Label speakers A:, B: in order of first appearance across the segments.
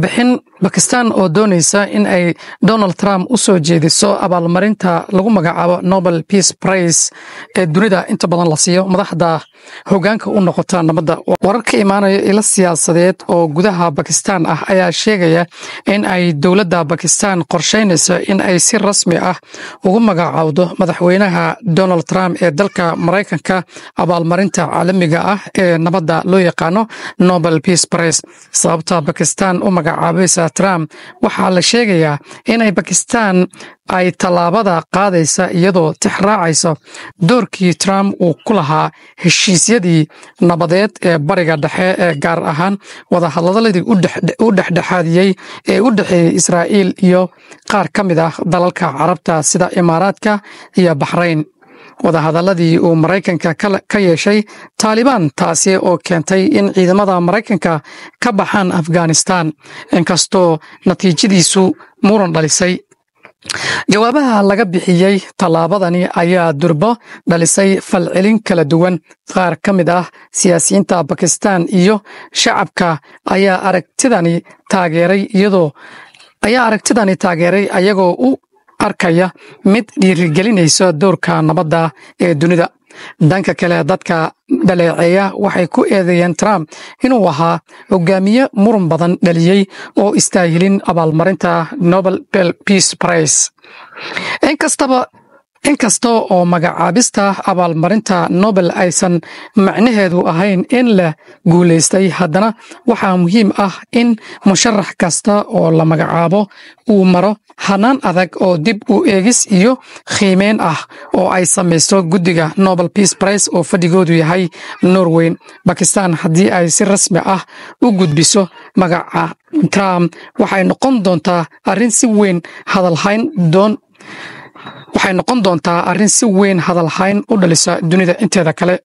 A: bixin Pakistan oo doonaysa in ay Donald Trump u soo jeediso abaalmarinta lagu magacaabo Nobel Peace Prize ee dunida inta badan la siiyo madaxda hoggaanka u noqota nabadda. Wararka imaanaya ila siyaasadeed oo gudaha Pakistan ah ayaa sheegaya in ay dowladda Pakistan qorsheynayso in ay si rasmi ah ugu magacaawdo madaxweynaha Donald Trump ee dalka Mareykanka abaalmarinta caalamiga ah ee nabadda loo yaqaano Nobel Peace Prize. Sababta Pakistan u magacaabaysa Trump waxaa la sheegayaa in ay Pakistan ay talaabada qaadaysa iyadoo tixraacaysa doorkii Trump uu ku lahaa heshiisyadii nabadeed ee bariga dhexe ee gaar ahaan wadahadaladii u dhexdhexaadiyay ee u dhaxeeyay Israa'iil iyo qaar ka mid ah dalalka Carabta sida Imaaraadka iyo Bahrain. wadahadaladii uu Mareykanka ka yeeshay Taliban taasi oo keentay in ciidamada Mareykanka ka baxaan Afghanistan inkastoo natiijadiisu muran dhalisay. Jawaabaha laga bixiyay talaabadani ayaa durbo dhalisay falcelin kala duwan. Qaar ka mid ah siyaasiyiinta Pakistan iyo shacabka ayaa aragtidani taageeray ayagoo u arkaya mid dhiirigelinaysa doorka nabadda ee dunida. Dhanka kale dadka dhaleeceeya waxay ku eedeeyeen Trump inuu ahaa hogaamiye muran badan dhaliyay oo istaahilin abaalmarinta Nobel Peace Prize. Inkasta oo magacaabista abaalmarinta Nobel aysan macnaheedu ahayn in la guuleystay, haddana waxaa muhiim ah in musharax kasta oo la magacaabo uu maro hanaan adag oo dib u eegis iyo qiimeyn ah oo ay samayso guddiga Nobel Peace Prize oo fadhigoodu yahay Norway. Pakistan haddii ay si rasmi ah u gudbiso magaca Trump waxay noqon doontaa arrin si weyn hadalhayn u dhalisa dunida inteeda kale.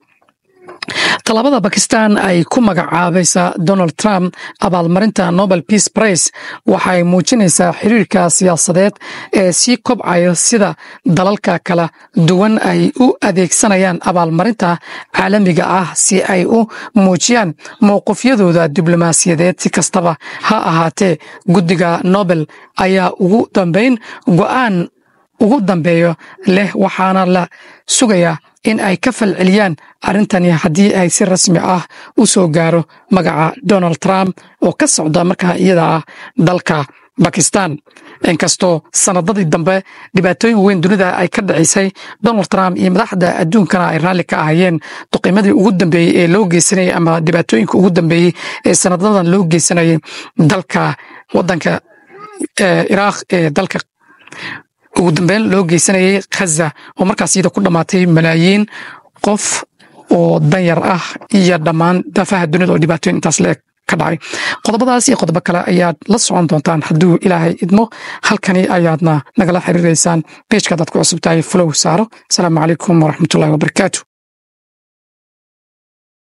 A: Talaabada Pakistan ay ku magacaabaysa Donald Trump abaalmarinta Nobel Peace Prize waxay muujinaysaa xiriirka siyaasadeed ee sii kobcaya sida dalalka kala duwan ay u adeegsanayaan abaalmarinta caalamiga ah si ay u muujiyaan mowqifyadooda diblomaasiyadeed. Si kastaba ha ahaatee, guddiga Nobel ayaa ugu dambeeyo leh waxaana la sugayaa in ay ka falceliyaan arrintani haddii ay si rasmi ah u soo gaaro magaca Donald Trump oo ka socda markaa iyada ah dalka Pakistan. Inkastoo sanadadii dambe dhibaatooyin weyn dunida ay ka dhacisay, Donald Trump iyo madaxda adduunkana ay raalli ka ahayeen duqiimadii ugu dambeeyay ee loo geysanayay ama dhibaatooyinka ugu dambeeyay ee sanadadan loo geysanayay wadanka Iraq ee dalka ugu dambeyn loo geysanayay Gaza oo markaas iyada ku dhamaatay malaayiin qof oo danyar ah iyo dhammaan dafaha dunida oo dhibaatooyin intaas leeg ka dhacay. Qodobadaas iyo qodobo kale ayaad la socon doontaan hadduu Ilaahay idmo. Halkani ayaadna nagala xiriireysaan page-ka dadku cusub tahay follow saaro. Asalaamu calaykum waraxmatullaahi wabarakaatuh.